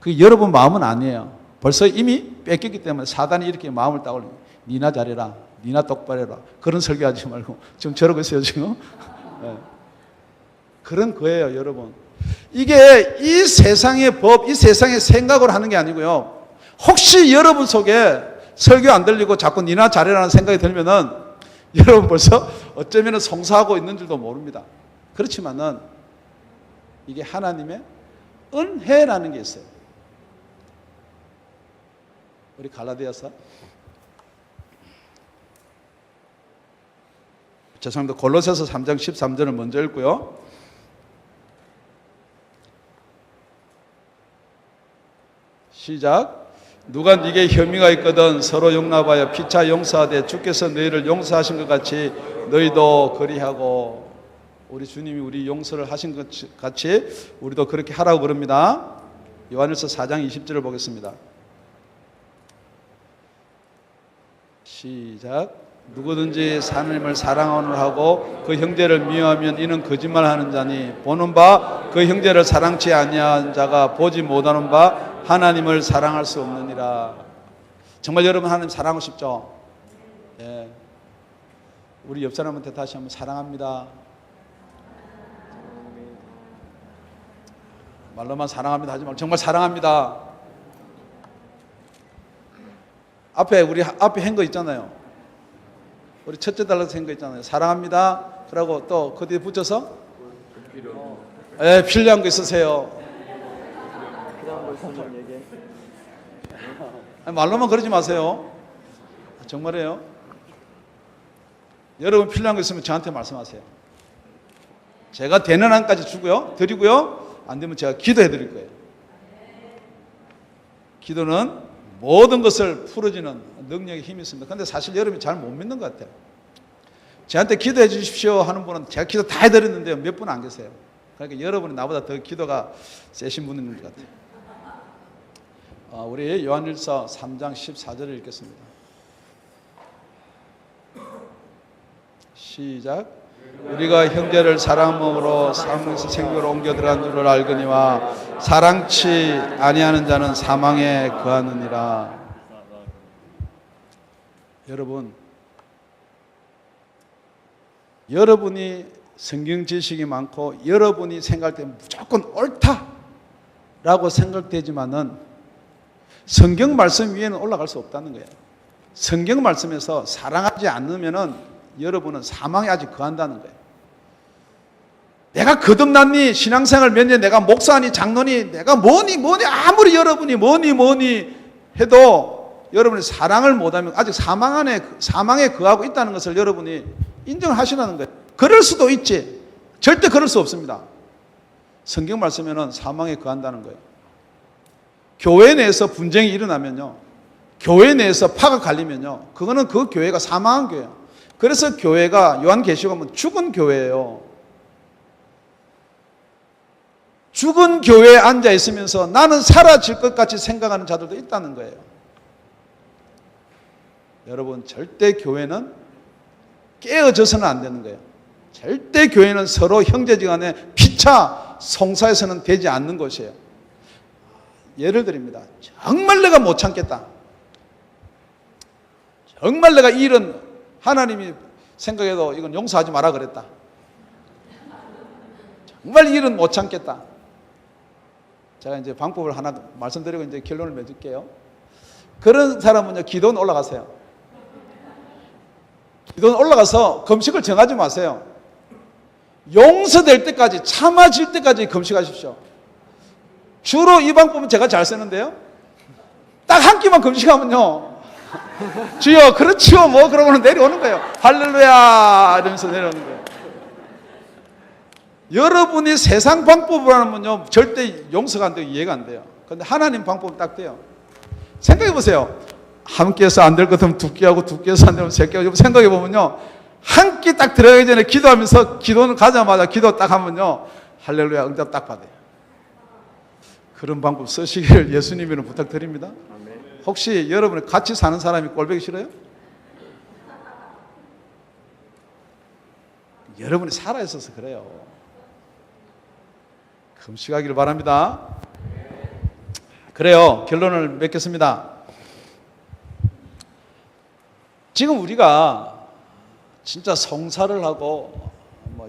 그게 여러분 마음은 아니에요. 벌써 이미 뺏겼기 때문에 사단이 이렇게 마음을 딱 올리고 니나 잘해라, 니나 똑바로 해라, 그런 설교하지 말고 지금 저러고 있어요 지금. 네. 그런 거예요 여러분. 이게 이 세상의 법, 이 세상의 생각으로 하는 게 아니고요. 혹시 여러분 속에 설교 안 들리고 자꾸 니나 잘해라는 생각이 들면은 여러분 벌써 어쩌면 송사하고 있는 줄도 모릅니다. 그렇지만은 이게 하나님의 은혜라는 게 있어요. 우리 갈라디아서, 죄송합니다. 골로새서 3장 13절을 먼저 읽고요. 시작. 누가 네게 혐의가 있거든 서로 용납하여 피차 용서하되 주께서 너희를 용서하신 것 같이 너희도 그리하고. 우리 주님이 우리 용서를 하신 것 같이 우리도 그렇게 하라고 그럽니다. 요한일서 4장 20절을 보겠습니다. 시작. 누구든지 하나님을 사랑하노라 하고 그 형제를 미워하면 이는 거짓말하는 자니 보는 바 그 형제를 사랑치 아니한 자가 보지 못하는 바 하나님을 사랑할 수 없느니라. 정말 여러분 하나님 사랑하고 싶죠? 예. 우리 옆 사람한테 다시 한번 사랑합니다. 말로만 사랑합니다 하지 말고 정말 사랑합니다. 우리 앞에 한 거 있잖아요. 우리 첫째 달라서 한 거 있잖아요. 사랑합니다. 그러고 또 그 뒤에 붙여서 필요한 거 있으세요. 필요한 거 있으면 얘기해. 말로만 그러지 마세요. 정말이에요. 여러분 필요한 거 있으면 저한테 말씀하세요. 제가 되는 한까지 주고요, 드리고요. 안 되면 제가 기도해 드릴 거예요. 기도는 모든 것을 풀어주는 능력의 힘이 있습니다. 그런데 사실 여러분이 잘 못 믿는 것 같아요. 저한테 기도해 주십시오 하는 분은 제가 기도 다 해드렸는데 몇 분 안 계세요. 그러니까 여러분이 나보다 더 기도가 세신 분인 것 같아요. 우리 요한일서 3장 14절을 읽겠습니다. 시작. 우리가 형제를 사랑함으로 사망에서 생명으로 옮겨 들어간 줄을 알거니와 사랑치 아니하는 자는 사망에 거하느니라. 여러분이 성경 지식이 많고 여러분이 생각할 때 무조건 옳다라고 생각되지만은 성경 말씀 위에는 올라갈 수 없다는 거예요. 성경 말씀에서 사랑하지 않으면은 여러분은 사망에 아직 거한다는 거예요. 내가 거듭났니, 신앙생활 몇 년, 내가 목사니, 장로니, 내가 뭐니 아무리 여러분이 뭐니 해도 여러분이 사랑을 못하면 아직 사망에 거하고 있다는 것을 여러분이 인정하시라는 거예요. 그럴 수도 있지. 절대 그럴 수 없습니다. 성경 말씀에는 사망에 거한다는 거예요. 교회 내에서 분쟁이 일어나면요, 교회 내에서 파가 갈리면요, 그거는 그 교회가 사망한 교회예요. 그래서 교회가 요한계시록 보면 죽은 교회예요. 죽은 교회에 앉아 있으면서 나는 사라질 것 같이 생각하는 자들도 있다는 거예요. 여러분, 절대 교회는 깨어져서는 안 되는 거예요. 절대 교회는 서로 형제지간에 피차 송사해서는 되지 않는 것이에요. 예를 드립니다. 정말 내가 못 참겠다. 정말 내가 이 일은 하나님이 생각해도 이건 용서하지 마라 그랬다. 정말 이 일은 못 참겠다. 제가 이제 방법을 하나 말씀드리고 이제 결론을 맺을게요. 그런 사람은요, 기도는 올라가세요. 기도는 올라가서 금식을 정하지 마세요. 용서될 때까지, 참아질 때까지 금식하십시오. 주로 이 방법은 제가 잘 쓰는데요, 딱 한 끼만 금식하면요, 주여 그렇지요 뭐 그러고는 내려오는 거예요. 할렐루야 이러면서 내려오는 거예요. 여러분이 세상 방법으로 하면요, 절대 용서가 안 되고 이해가 안 돼요. 그런데 하나님 방법은 딱 돼요. 생각해 보세요. 한 끼에서 안 될 것 같으면 두 끼하고, 두 끼에서 안 되면 세 끼하고. 생각해 보면요, 한 끼 딱 들어가기 전에 기도하면서, 기도는 가자마자 기도 딱 하면요, 할렐루야 응답 딱 받아요. 그런 방법 쓰시기를 예수님이랑 부탁드립니다. 혹시 여러분이 같이 사는 사람이 꼴보기 싫어요? 여러분이 살아있어서 그래요. 금식하기를 바랍니다. 그래요. 결론을 맺겠습니다. 지금 우리가 진짜 송사를 하고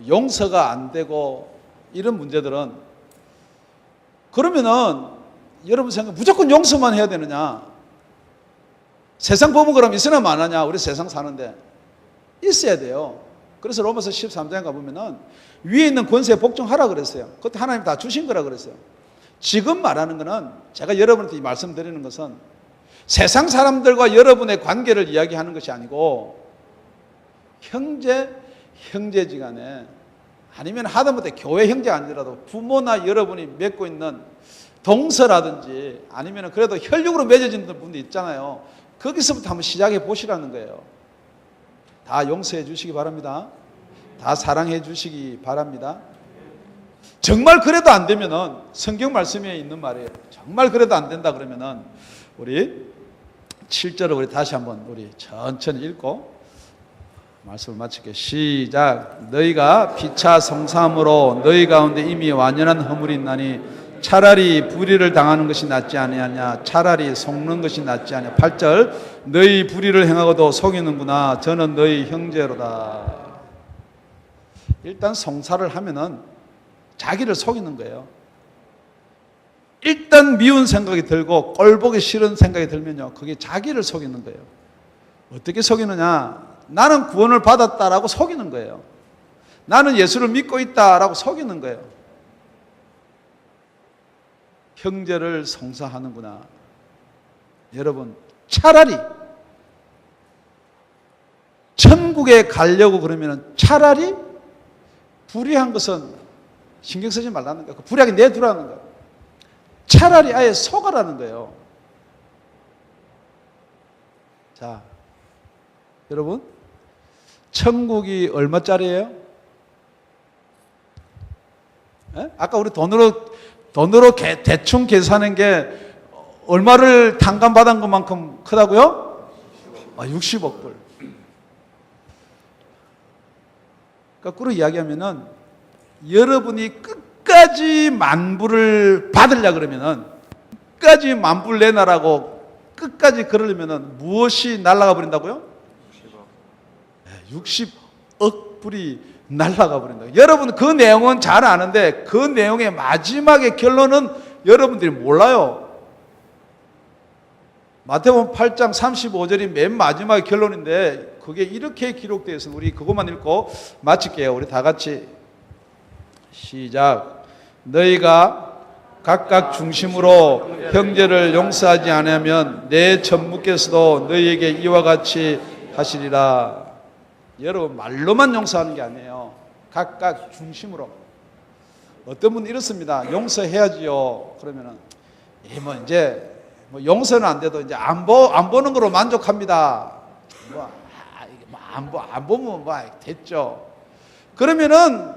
용서가 안 되고 이런 문제들은, 그러면은 여러분 생각, 무조건 용서만 해야 되느냐? 세상 법은 그럼 있으나 마나냐? 우리 세상 사는데 있어야 돼요. 그래서 로마서 13장에 가보면은 위에 있는 권세에 복종하라 그랬어요. 그때 하나님 다 주신 거라 그랬어요. 지금 말하는 거는, 제가 여러분한테 말씀드리는 것은 세상 사람들과 여러분의 관계를 이야기하는 것이 아니고, 형제지간에, 아니면 하다못해 교회 형제가 아니더라도 부모나 여러분이 맺고 있는 동서라든지, 아니면 그래도 혈육으로 맺어진 분도 있잖아요. 거기서부터 한번 시작해 보시라는 거예요. 다 용서해 주시기 바랍니다. 다 사랑해 주시기 바랍니다. 정말 그래도 안 되면은, 성경 말씀에 있는 말이에요. 정말 그래도 안 된다 그러면은 우리 7절을 우리 다시 한번 우리 천천히 읽고 말씀을 마칠게요. 시작. 너희가 피차 성삼으로 너희 가운데 이미 완연한 허물이 있나니 차라리 불의를 당하는 것이 낫지 아니하냐. 차라리 속는 것이 낫지 아니하냐. 8절. 너희 불의를 행하고도 속이는구나. 저는 너희 형제로다. 일단 송사를 하면은 자기를 속이는 거예요. 일단 미운 생각이 들고 꼴보기 싫은 생각이 들면요, 그게 자기를 속이는 거예요. 어떻게 속이느냐? 나는 구원을 받았다라고 속이는 거예요. 나는 예수를 믿고 있다라고 속이는 거예요. 형제를 송사하는구나. 여러분, 차라리 천국에 가려고 그러면 차라리 불의한 것은 신경 쓰지 말라는 거예요. 불의하게 내두라는 거예요. 차라리 아예 속아라는 거예요. 자, 여러분, 천국이 얼마짜리예요? 에? 아까 우리 돈으로 대충 계산한 게 얼마를 탕감받은 것만큼 크다고요? 60억 불. 거꾸로 이야기하면은, 여러분이 끝까지 만불을 받으려 그러면은, 끝까지 만불 내놔라고 끝까지 그러려면은 무엇이 날아가 버린다고요? 60억 불이 날아가 버린다. 여러분, 그 내용은 잘 아는데 그 내용의 마지막의 결론은 여러분들이 몰라요. 마태복음 8장 35절이 맨 마지막의 결론인데, 그게 이렇게 기록되어 있어서 우리 그것만 읽고 마칠게요. 우리 다 같이 시작. 너희가 각각 중심으로 형제를 용서하지 않으면 내 전무께서도 너희에게 이와 같이 하시리라. 여러분, 말로만 용서하는 게 아니에요. 각각 중심으로. 어떤 분은 이렇습니다. 용서해야지요. 그러면은 뭐 이제 뭐 용서는 안 돼도 이제 안 보는 거로 만족합니다. 안 보면 뭐 됐죠. 그러면은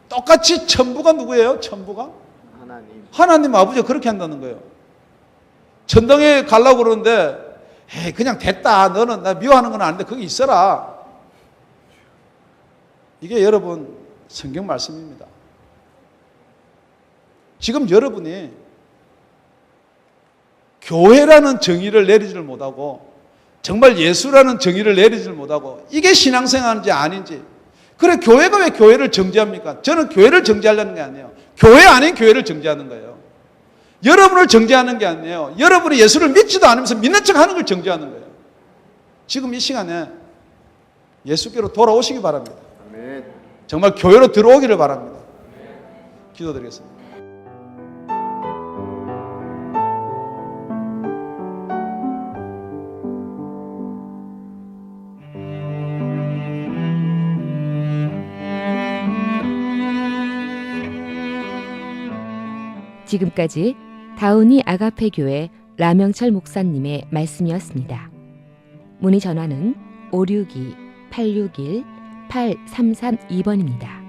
똑같이 천부가 누구예요? 천부가 하나님 아버지가 그렇게 한다는 거예요. 천당에 가려고 그러는데 에이, 그냥 됐다. 너는 나 미워하는 건 아닌데 거기 있어라. 이게 여러분 성경 말씀입니다. 지금 여러분이 교회라는 정의를 내리지를 못하고 정말 예수라는 정의를 내리지를 못하고 이게 신앙생활인지 아닌지. 그래 교회가 왜 교회를 정죄합니까? 저는 교회를 정죄하려는 게 아니에요. 교회 아닌 교회를 정죄하는 거예요. 여러분을 정죄하는 게 아니에요. 여러분이 예수를 믿지도 않으면서 믿는 척하는 걸 정죄하는 거예요. 지금 이 시간에 예수께로 돌아오시기 바랍니다. 아멘. 정말 교회로 들어오기를 바랍니다. 기도드리겠습니다. 지금까지 다운이 아가페 교회 라명철 목사님의 말씀이었습니다. 문의 전화는 562-861-8332번입니다.